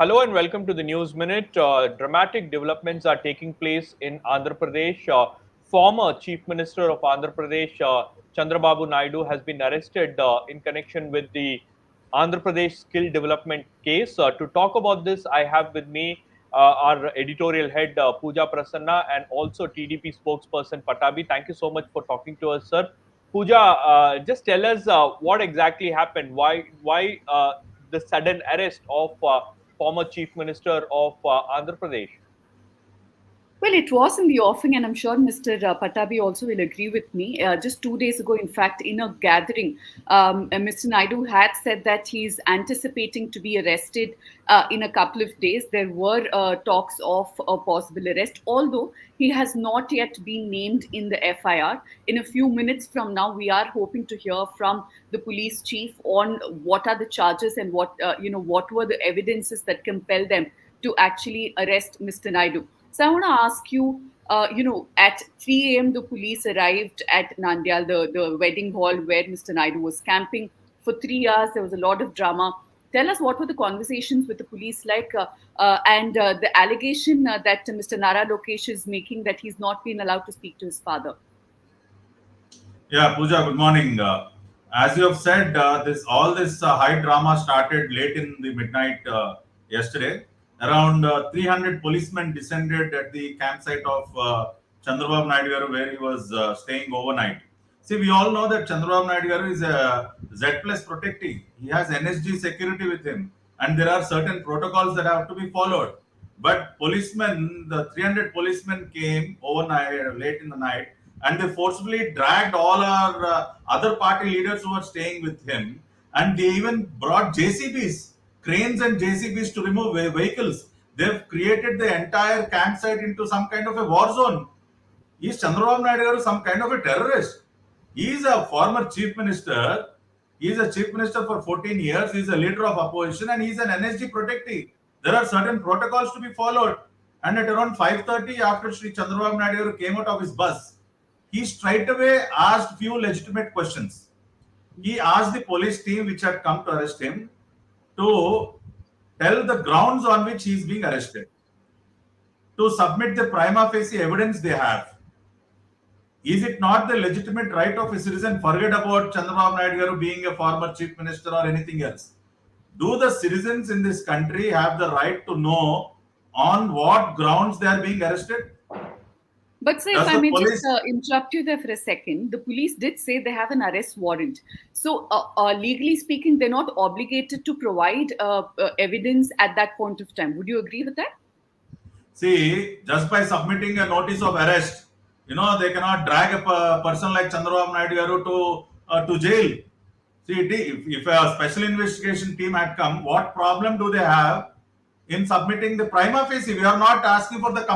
Hello and welcome to the News Minute. Dramatic developments are taking place in Andhra Pradesh. Former Chief Minister of Andhra Pradesh, Chandrababu Naidu, has been arrested in connection with the Andhra Pradesh skill development case. To talk about this, I have with me our editorial head, Pooja Prasanna, and also TDP spokesperson, Patabi. Thank you so much for talking to us, sir. Pooja, just tell us what exactly happened. Why the sudden arrest of former Chief Minister of Andhra Pradesh? Well, it was in the offing, and I'm sure Mr. Patabi also will agree with me. Just 2 days ago, in fact, in a gathering, Mr. Naidu had said that he's anticipating to be arrested in a couple of days. There were talks of a possible arrest, although he has not yet been named in the FIR. In a few minutes from now, we are hoping to hear from the police chief on what are the charges and what were the evidences that compelled them to actually arrest Mr. Naidu. So I want to ask you, at 3 a.m., the police arrived at Nandyal, the wedding hall where Mr. Naidu was camping. For 3 hours, there was a lot of drama. Tell us what were the conversations with the police like, and the allegation that Mr. Nara Lokesh is making that he's not been allowed to speak to his father. Yeah, Pooja, good morning. As you have said, this high drama started late in the midnight yesterday. Around 300 policemen descended at the campsite of Chandrababu Naidu garu, where he was staying overnight. See, we all know that Chandrababu Naidu garu is a Z plus protectee. He has NSG security with him, and there are certain protocols that have to be followed. But policemen, the 300 policemen came overnight, late in the night, and they forcibly dragged all our other party leaders who were staying with him, and they even brought JCBs, cranes and JCBs to remove vehicles. They've created the entire campsite into some kind of a war zone. Is Chandrababu Naidu garu some kind of a terrorist? He is a former chief minister. He is a chief minister for 14 years. He is a leader of opposition, and he is an NSG protectee. There are certain protocols to be followed. And at around 5:30, after Sri Chandrababu Naidu garu came out of his bus, he straight away asked few legitimate questions. He asked the police team which had come to arrest him to tell the grounds on which he is being arrested, to submit the prima facie evidence they have. Is it not the legitimate right of a citizen? Forget about Chandrababu Naidu garu being a former chief minister or anything else. Do the citizens in this country have the right to know on what grounds they are being arrested? But sir, if Does I the may just police interrupt you there for a second, the police did say they have an arrest warrant. So, legally speaking, they're not obligated to provide evidence at that point of time. Would you agree with that? see, just by submitting a notice of arrest, they cannot drag a person like Chandrababu Naidu garu to jail. See, if a special investigation team had come, what problem do they have in submitting the prima facie? We are not asking for the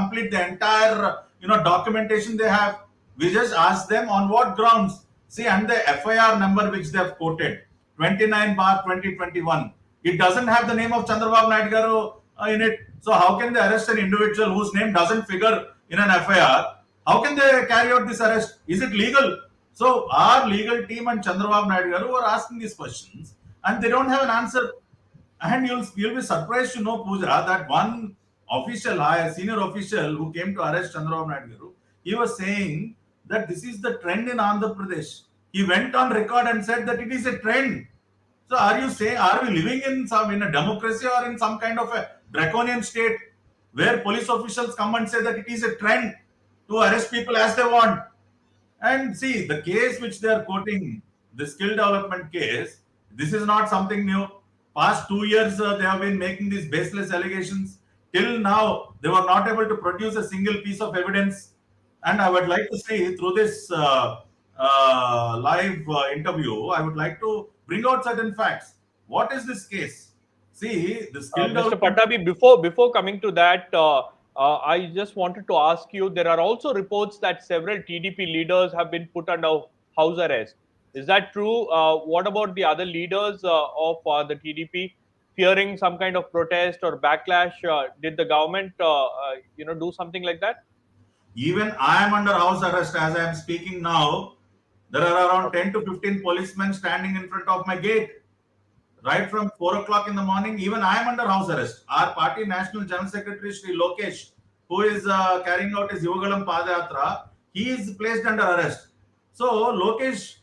entire documentation they have. We just ask them on what grounds. See, and the FIR number which they have quoted, 29/2021, it doesn't have the name of Chandrababu Naidu garu in it. So how can they arrest an individual whose name doesn't figure in an FIR? How can they carry out this arrest? Is it legal? So our legal team and Chandrababu Naidu garu were asking these questions, and they don't have an answer. And you'll be surprised to know, Pooja, that one official, a senior official who came to arrest Chandrababu Naidu garu, he was saying that this is the trend in Andhra Pradesh. He went on record and said that it is a trend. So are you saying, are we living in a democracy or in some kind of a draconian state where police officials come and say that it is a trend to arrest people as they want? And see, the case which they are quoting, the skill development case, this is not something new. Past 2 years, they have been making these baseless allegations. Till now, they were not able to produce a single piece of evidence. And I would like to say, through this live interview, I would like to bring out certain facts. What is this case? See, the skill Mr. development. Patabi, before coming to that, I just wanted to ask you. There are also reports that several TDP leaders have been put under house arrest. Is that true? What about the other leaders of the TDP fearing some kind of protest or backlash? Did the government, do something like that? Even I am under house arrest as I am speaking now. There are around 10 to 15 policemen standing in front of my gate. right from 4 o'clock in the morning. Even I am under house arrest. Our party national general secretary Sri Lokesh, who is carrying out his Yugalam Padayatra, he is placed under arrest. So Lokesh,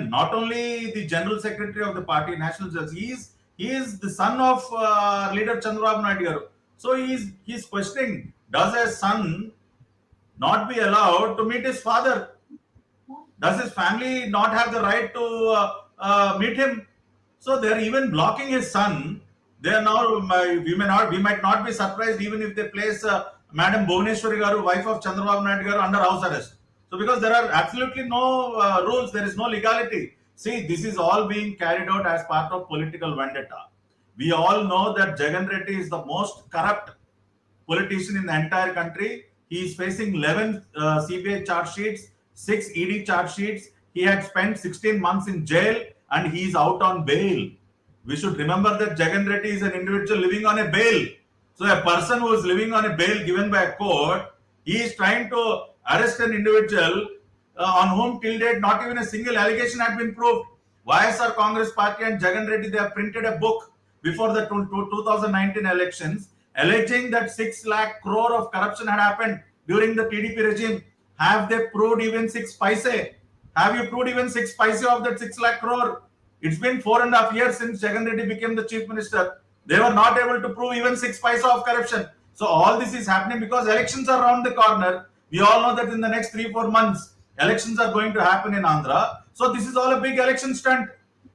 not only the general secretary of the party national judge, he is the son of leader Chandrababu Naidu. So he's questioning, does a son not be allowed to meet his father? Does his family not have the right to meet him? So they're even blocking his son. They are now, we might not be surprised even if they place Madam Bhuvaneshwari Garu, wife of Chandrababu Naidu Garu, under house arrest. So because there are absolutely no rules, there is no legality. See, this is all being carried out as part of political vendetta. We all know that Jagan Reddy is the most corrupt politician in the entire country. He is facing 11 CBI charge sheets, 6 ED charge sheets. He had spent 16 months in jail and he is out on bail. We should remember that Jagan Reddy is an individual living on a bail. So a person who is living on a bail given by a court, he is trying to arrest an individual on whom till date not even a single allegation had been proved. YSR Congress Party and Jagan Reddy, they have printed a book before the 2019 elections alleging that 6 lakh crore of corruption had happened during the TDP regime. Have they proved even 6 paise? Have you proved even 6 paise of that 6 lakh crore? It's been 4.5 years since Jagan Reddy became the chief minister. They were not able to prove even 6 paise of corruption. So all this is happening because elections are around the corner. We all know that in the next 3-4 months, elections are going to happen in Andhra. So this is all a big election stunt.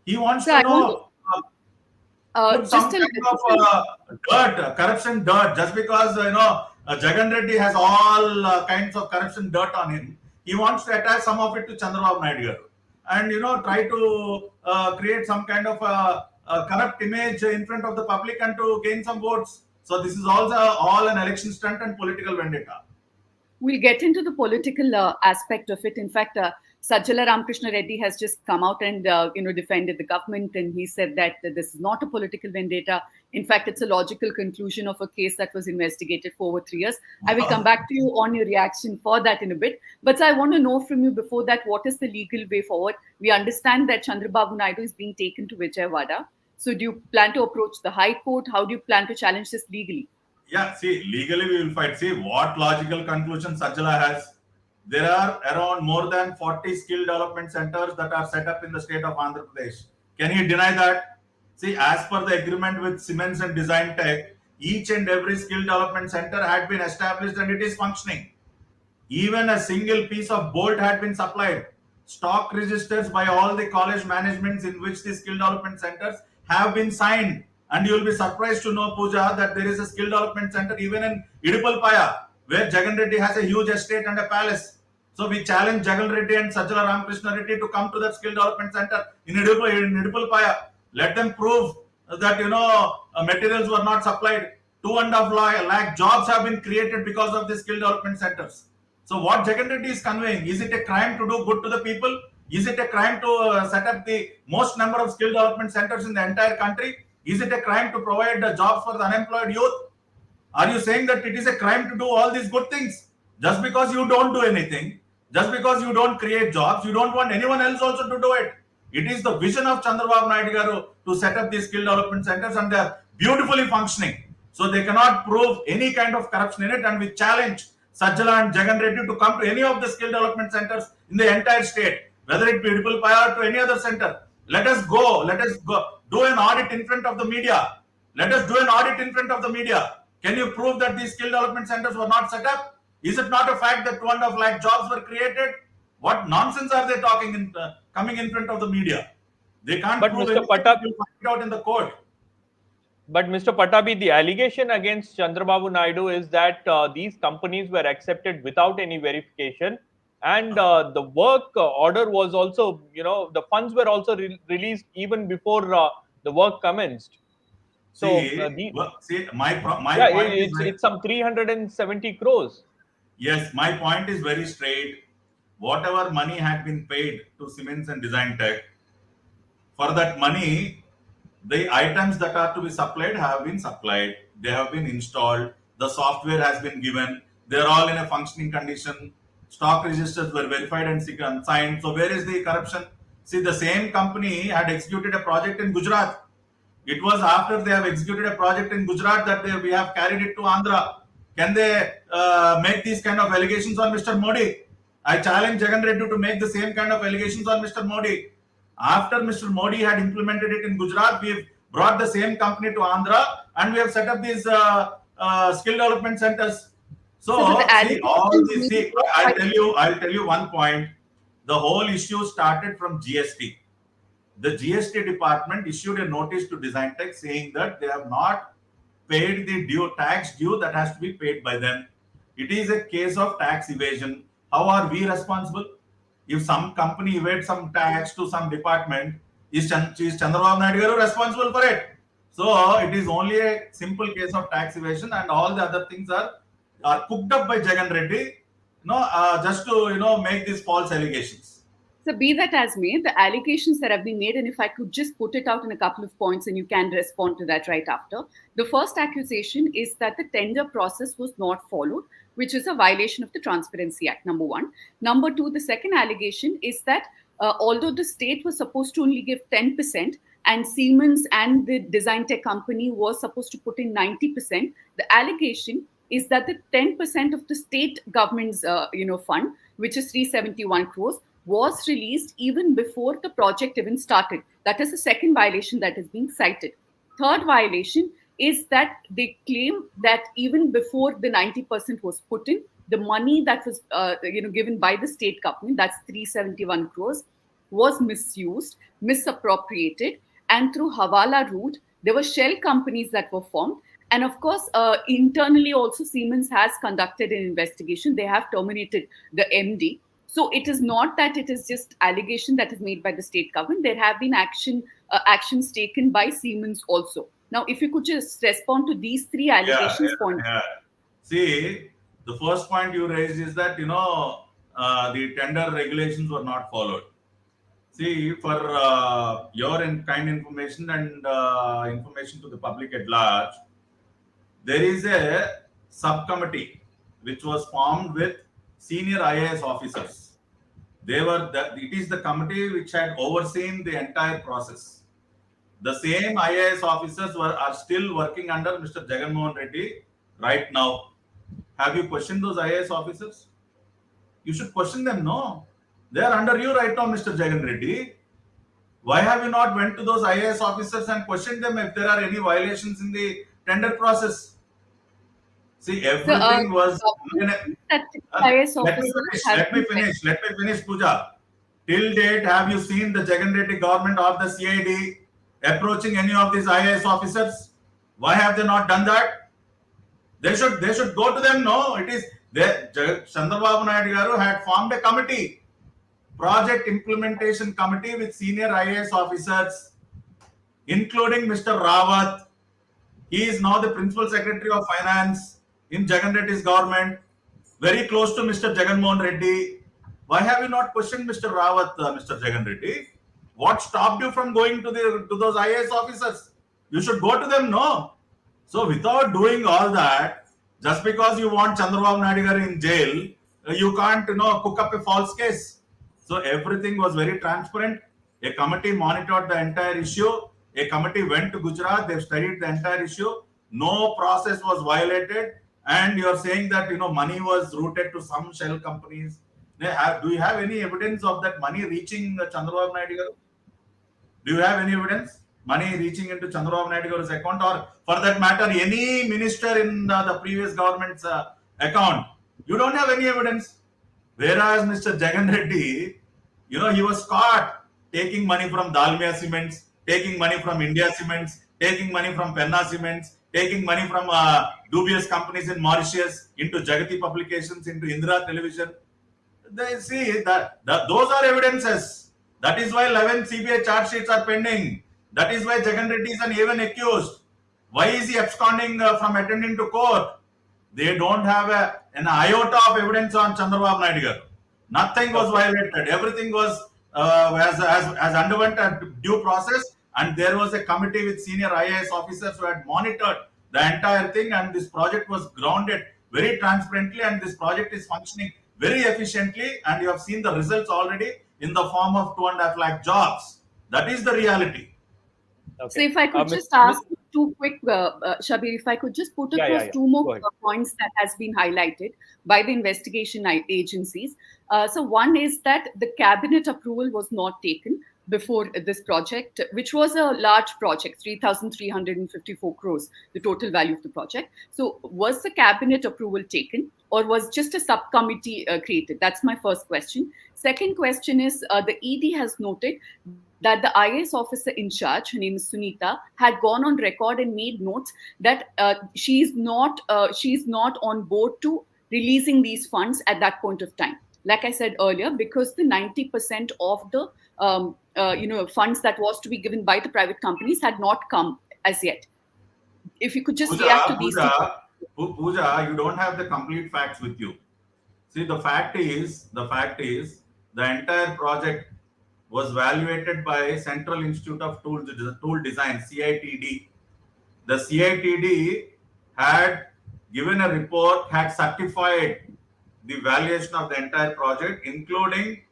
He wants to know, put some kind of dirt, corruption dirt, just because Jagan Reddy has all kinds of corruption dirt on him. He wants to attach some of it to Chandrababu Naidu and try to create some kind of corrupt image in front of the public and to gain some votes. So this is also all an election stunt and political vendetta. We'll get into the political aspect of it. In fact, Sajjala Ramakrishna Reddy has just come out and defended the government, and he said that this is not a political vendetta. In fact, it's a logical conclusion of a case that was investigated for over 3 years. I will come back to you on your reaction for that in a bit. But I want to know from you before that, what is the legal way forward? We understand that Chandrababu Naidu is being taken to Vijayawada. So do you plan to approach the High Court? How do you plan to challenge this legally? Yeah, see, legally we will fight. See, what logical conclusion Sajjala has? There are around more than 40 skill development centers that are set up in the state of Andhra Pradesh. Can he deny that? See, as per the agreement with Siemens and Design Tech, each and every skill development center had been established and it is functioning. Even a single piece of bolt had been supplied. Stock registers by all the college managements in which the skill development centers have been signed. And you will be surprised to know, Pooja, that there is a skill development center even in Idipalpaya, where Jagan Reddy has a huge estate and a palace. So we challenge Jagan Reddy and Sajjala Ramakrishna Reddy to come to that skill development center in Idipalpaya. Let them prove that materials were not supplied. 2.5 lakh jobs have been created because of the skill development centers. So what Jagan Reddy is conveying, is it a crime to do good to the people? Is it a crime to set up the most number of skill development centers in the entire country? Is it a crime to provide jobs for the unemployed youth? Are you saying that it is a crime to do all these good things? Just because you don't do anything, just because you don't create jobs, you don't want anyone else also to do it. It is the vision of Chandrababu Naidu Garu to set up these skill development centers and they are beautifully functioning. So they cannot prove any kind of corruption in it, and we challenge Sajjala and Jagan Reddy to come to any of the skill development centers in the entire state, whether it be Idipalpaya or to any other center. Let us go, do an audit in front of the media. Let us do an audit in front of the media. Can you prove that these skill development centers were not set up? Is it not a fact that 2.5 lakh jobs were created? What nonsense are they talking coming in front of the media? They can't prove anything. They'll find it out in the court. But Mr. Patabi, the allegation against Chandrababu Naidu is that these companies were accepted without any verification, and the work order was also, the funds were also released even before the work commenced. So my point is it's some 370 crores. Yes, my point is very straight. Whatever money had been paid to Siemens and Design Tech, for that money, the items that are to be supplied have been supplied. They have been installed. The software has been given. They are all in a functioning condition. Stock registers were verified and signed. So where is the corruption? See, the same company had executed a project in Gujarat. It was after they have executed a project in Gujarat that we have carried it to Andhra. Can they make these kind of allegations on Mr. Modi? I challenge Jagan Reddy to make the same kind of allegations on Mr. Modi. After Mr. Modi had implemented it in Gujarat, we've brought the same company to Andhra and we have set up these skill development centers. So, see, all these. See, I'll tell you one point. The whole issue started from GST. The GST department issued a notice to Design Tech saying that they have not paid the tax due that has to be paid by them. It is a case of tax evasion. How are we responsible? If some company evades some tax to some department, is Chandrababu Naidu responsible for it? So it is only a simple case of tax evasion, and all the other things are cooked up by Jagan Reddy, just to make these false allegations. So be that as may, the allegations that have been made, and if I could just put it out in a couple of points and you can respond to that right after. The first accusation is that the tender process was not followed, which is a violation of the Transparency Act, number one. Number two, the second allegation is that although the state was supposed to only give 10%, and Siemens and the Design Tech company was supposed to put in 90%, the allegation is that the 10% of the state government's fund, which is 371 crores, was released even before the project even started. That is the second violation that is being cited. Third violation is that they claim that even before the 90% was put in, the money that was given by the state government, that's 371 crores, was misused, misappropriated, and through Hawala route, there were shell companies that were formed. And of course, internally also Siemens has conducted an investigation. They have terminated the MD. So it is not that it is just allegation that is made by the state government. There have been actions taken by Siemens also. Now, if you could just respond to these three allegations points. Yeah. See, the first point you raised is that the tender regulations were not followed. See, for your kind information and information to the public at large, there is a subcommittee which was formed with senior IAS officers. It is the committee which had overseen the entire process. The same IAS officers are still working under Mr. Jagannath Reddy right now. Have you questioned those IAS officers? You should question them, no? They are under you right now, Mr. Jagan Reddy. Why have you not went to those IAS officers and questioned them if there are any violations in the tender process? See, everything was. Let me finish, Pooja. Till date, have you seen the Jagan Reddy government or the CID approaching any of these IAS officers? Why have they not done that? They should go to them. No, it is Chandrababu Naidu had formed a committee, project implementation committee with senior IAS officers, including Mr. Rawat. He is now the principal secretary of finance in Jagan Reddy's government, very close to Mr. Jagan Mohan Reddy. Why have you not questioned Mr. Rawat, Mr. Jagan Reddy? What stopped you from going to those IAS officers? You should go to them, no? So without doing all that, just because you want Chandrababu Naidu in jail, you can't cook up a false case. So everything was very transparent. A committee monitored the entire issue. A committee went to Gujarat. They've studied the entire issue. No process was violated. And you're saying that money was routed to some shell companies. Do you have any evidence of that money reaching Chandrababu Naidu? Do you have any evidence? Money reaching into Chandrababu Naidu's account, or for that matter, any minister in the previous government's account? You don't have any evidence. Whereas Mr. Jagan Reddy, he was caught taking money from Dalmia Cements, taking money from India Cements, taking money from Penna Cements, taking money from dubious companies in Mauritius, into Jagati Publications, into Indira Television. They see that those are evidences. That is why 11 CBI charge sheets are pending. That is why Jagan Reddy is an even accused. Why is he absconding from attending to court? They don't have an iota of evidence on Chandrababu Naidu. Nothing was violated. Everything was has underwent a due process, and there was a committee with senior IAS officers who had monitored the entire thing, and this project was grounded very transparently, and this project is functioning very efficiently, and you have seen the results already in the form of 2.5 lakh jobs. That is the reality. So Okay. if I could just Mr. ask you two quick, Shabir, if I could just put Yeah, across yeah. two more Go ahead. points that has been highlighted by the investigation agencies. So one is that the cabinet approval was not taken before this project, which was a large project, 3,354 crores, the total value of the project. So was the cabinet approval taken, or was just a subcommittee created? That's my first question. Second question is, the ED has noted that the IAS officer in charge, her name is Sunita, had gone on record and made notes that she's not on board to releasing these funds at that point of time. Like I said earlier, because the 90% of the funds that was to be given by the private companies had not come as yet. If you could just react to these two. Pooja, you don't have the complete facts with you. See, the entire project was evaluated by Central Institute of Tool Design, CITD. The CITD had given a report, had certified the valuation of the entire project, including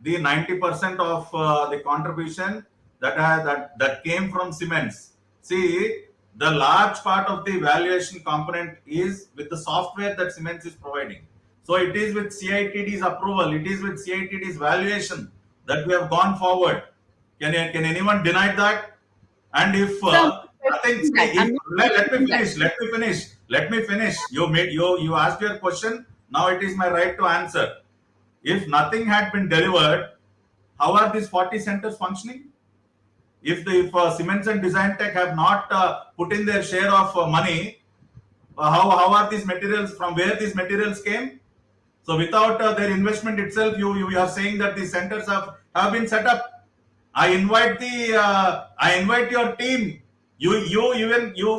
the 90% of the contribution that came from cements. See, the large part of the valuation component is with the software that cements is providing. So it is with CITD's approval, it is with CITD's valuation that we have gone forward. Can anyone deny that? And if nothing, see, let me finish. You asked your question. Now it is my right to answer. If nothing had been delivered, how are these 40 centers functioning? If Cements and Design Tech have not put in their share of money, how are these materials, from where these materials came? So without their investment itself, you are saying that these centers have been set up. I invite your team. You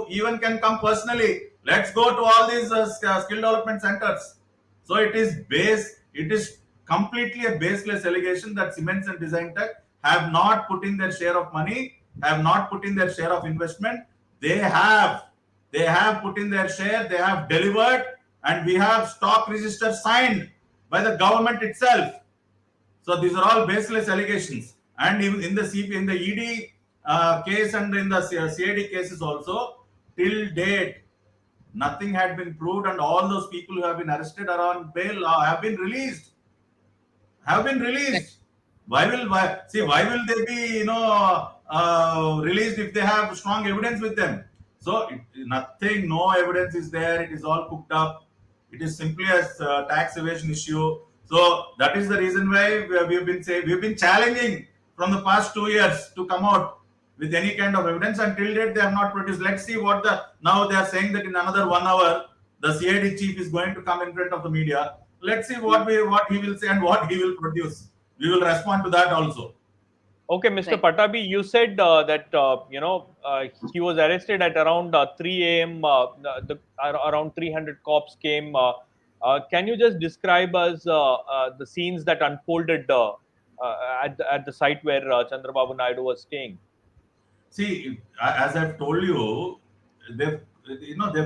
even can come personally. Let's go to all these skill development centers. So it is completely a baseless allegation that Cements and Design Tech have not put in their share of money, have not put in their share of investment. They have put in their share, they have delivered, and we have stock register signed by the government itself. So these are all baseless allegations. And in the ED case and in the CID cases also, till date, nothing had been proved, and all those people who have been arrested are on bail, have been released. Why will they be released if they have strong evidence with them? So nothing, no evidence is there. It is all cooked up. It is simply a tax evasion issue. So that is the reason why we've been challenging from the past 2 years to come out with any kind of evidence. Until date, they have not produced. Let's see what now they are saying that in another 1 hour the CID chief is going to come in front of the media. Let's see what he will say and what he will produce. We will respond to that also. Okay, Mr. Right. Patabi, you said that he was arrested at around 3 a.m. Around 300 cops came. Can you just describe us the scenes that unfolded at the site where Chandrababu Naidu was staying? See, as I've told you, they've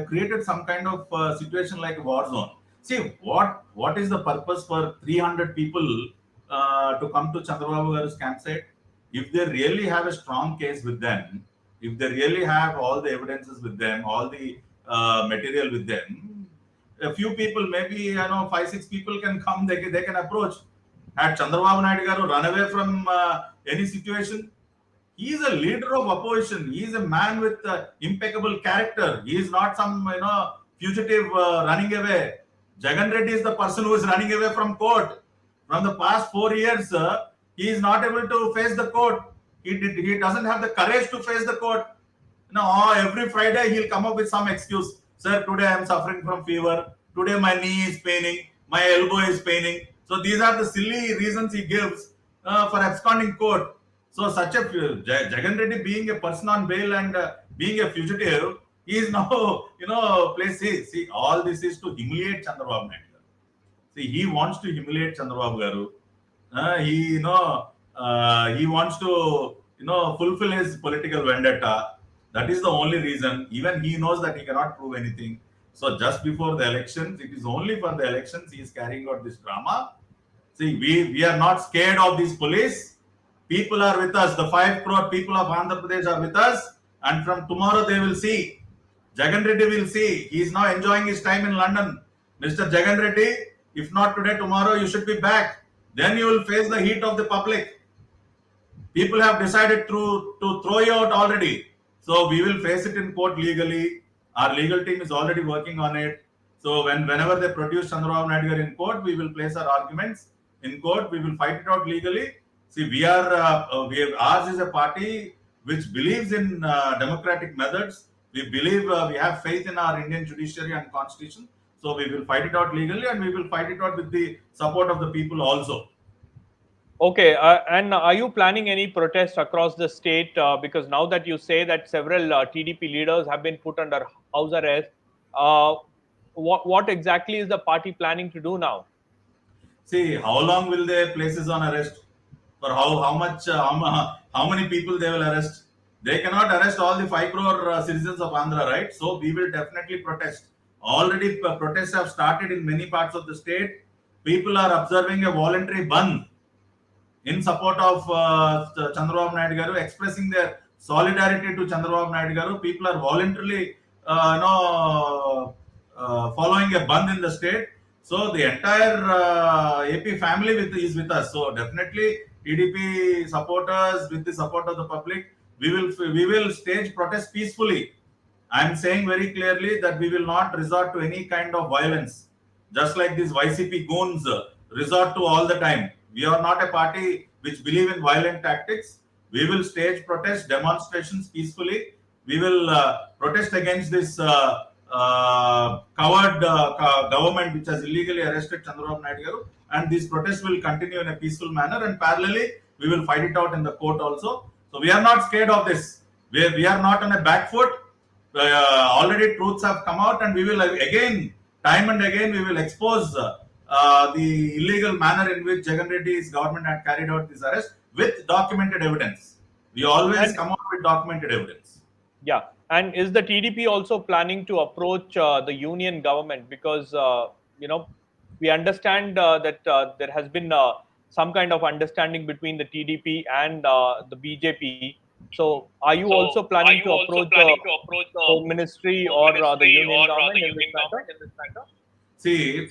created some kind of situation like a war zone. See, what is the purpose for 300 people to come to Chandrababu Garu's campsite? If they really have a strong case with them, if they really have all the evidences with them, all the material with them, a few people, maybe 5-6 people can come. They can approach. Had Chandrababu Naidu Garu run away from any situation? He is a leader of opposition. He is a man with impeccable character. He is not some fugitive running away. Jagan Reddy is the person who is running away from court. From the past 4 years, he is not able to face the court. He doesn't have the courage to face the court. Every Friday he'll come up with some excuse. Sir, today I am suffering from fever. Today my knee is paining. My elbow is paining. So these are the silly reasons he gives for absconding court. So such a Jagan Reddy being a person on bail and being a fugitive, he is now see, all this is to humiliate Chandrababu Naidu. See, he wants to humiliate Chandrababu Garu. He wants to fulfill his political vendetta. That is the only reason. Even he knows that he cannot prove anything. So just before the elections, it is only for the elections he is carrying out this drama. See, we are not scared of these police. People are with us. The 5 crore people of Andhra Pradesh are with us. And from tomorrow they will see. Jagan Reddy will see. He is now enjoying his time in London. Mr. Jagan Reddy, if not today, tomorrow you should be back. Then you will face the heat of the public. People have decided to throw you out already. So we will face it in court legally. Our legal team is already working on it. So whenever they produce Chandrababu Naidu in court, we will place our arguments in court. We will fight it out legally. See, ours is a party which believes in democratic methods. We believe we have faith in our Indian judiciary and constitution. So we will fight it out legally, and we will fight it out with the support of the people also. Okay, and are you planning any protest across the state? Because now that you say that several TDP leaders have been put under house arrest, uh, what exactly is the party planning to do now? See, how long will they place us on arrest? For how many people they will arrest? They cannot arrest all the 5 crore citizens of Andhra, right? So we will definitely protest. Already protests have started in many parts of the state. People are observing a voluntary bandh in support of Chandrababu Naidu garu, expressing their solidarity to Chandrababu Naidu garu. People are voluntarily, following a bandh in the state. So the entire AP family is with us. So definitely TDP supporters, with the support of the public, we will stage protest peacefully. I am saying very clearly that we will not resort to any kind of violence, just like these YCP goons resort to all the time. We are not a party which believe in violent tactics. We will stage protest demonstrations peacefully. We will protest against this coward government which has illegally arrested Chandrababu Naidu, and these protests will continue in a peaceful manner, and parallelly we will fight it out in the court also. So we are not scared of this. We are not on a back foot. Already truths have come out, and we will again, time and again, we will expose the illegal manner in which Jagan Reddy's government had carried out this arrest with documented evidence. We always come out with documented evidence. Yeah, and is the TDP also planning to approach the union government? Because we understand that there has been some kind of understanding between the TDP and the BJP. So, are you also planning to approach the Home Ministry or the union government in this matter? See,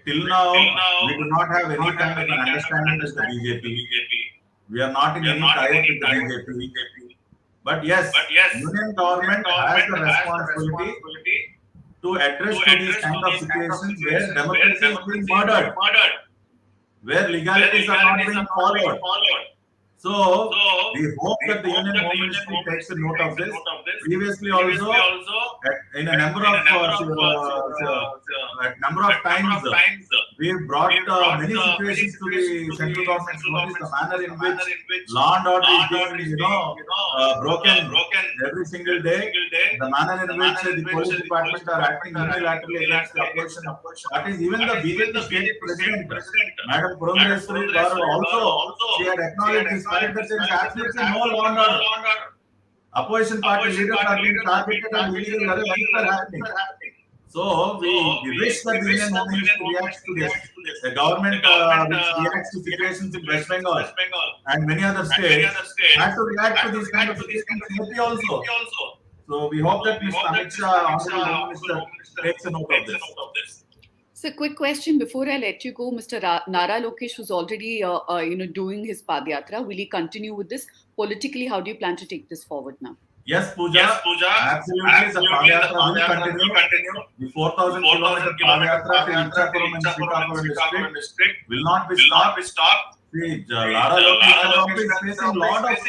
till now, we do not have any kind of an understanding with the BJP. We are not in any tie-up with the BJP. But yes, union government has the responsibility to address to these kind of situations where democracy is being murdered, where legalities are not being followed. So we hope that the Union Home Ministry takes a note of this. Previously also, in a number of times, we have brought many situations to the central government's notice. The manner in which law and order is being, broken every single day. The manner in which the police department are acting unilaterally against the opposition. That is, even the BJP state president, Madam Purandeswari Garu, also she had acknowledged this fact that there is absolutely no law and order. Opposition party leaders are being targeted and illegal arrests are happening. So we wish that the Indian Home Ministry reacts to this. The government which reacts to situations in West Bengal and many other states has to react to these kind of situations in AP also. So we hope that Mr. Amit Shah, Honorable Home Minister, takes a note of this. So, quick question before I let you go, Mr. Nara Lokesh was already, doing his Padyatra. Will he continue with this politically? How do you plan to take this forward now? Yes, Pooja. Absolutely, the Padyatra will continue. The 4,000 kilometer Padyatra to Ichapuram and Srikakulam district will not be stopped. See, Lara Lokesh is facing a lot of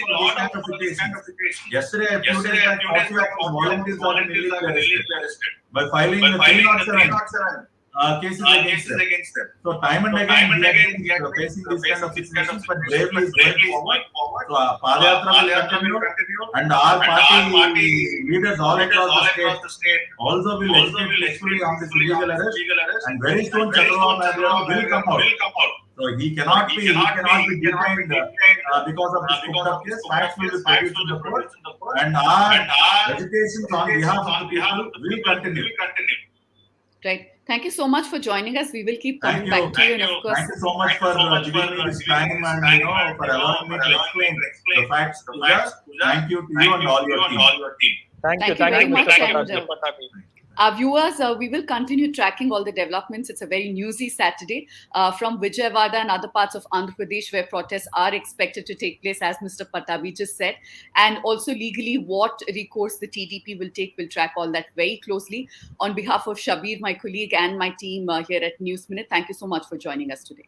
situations. Yesterday, a few days back, 40 of volunteers have been illegally arrested by filing the 307 cases against them. So time and again we are facing these kind of situations, but bravely is going forward. So Padyatra will continue, and our party leaders all across the state also will execute peacefully on this illegal arrest, and very soon Chandrababu Naidu will come out. So he cannot be detained because of this cooked up case. Facts will be produced in the court, and our agitations on behalf of the people will continue. Right. Thank you so much for joining us. We will keep Thank coming you. back to you. And of course, Thank you so much for giving me this time and for allowing me to explain the facts, Pooja. Thank you to you and all your team. thank you Thank you, very Mr. much. And Patabi. our viewers, we will continue tracking all the developments. It's a very newsy Saturday from Vijayawada and other parts of Andhra Pradesh where protests are expected to take place, as Mr. Patabi just said. And also legally, what recourse the TDP will take, will track all that very closely. On behalf of Shabir, my colleague, and my team here at News Minute, thank you so much for joining us today.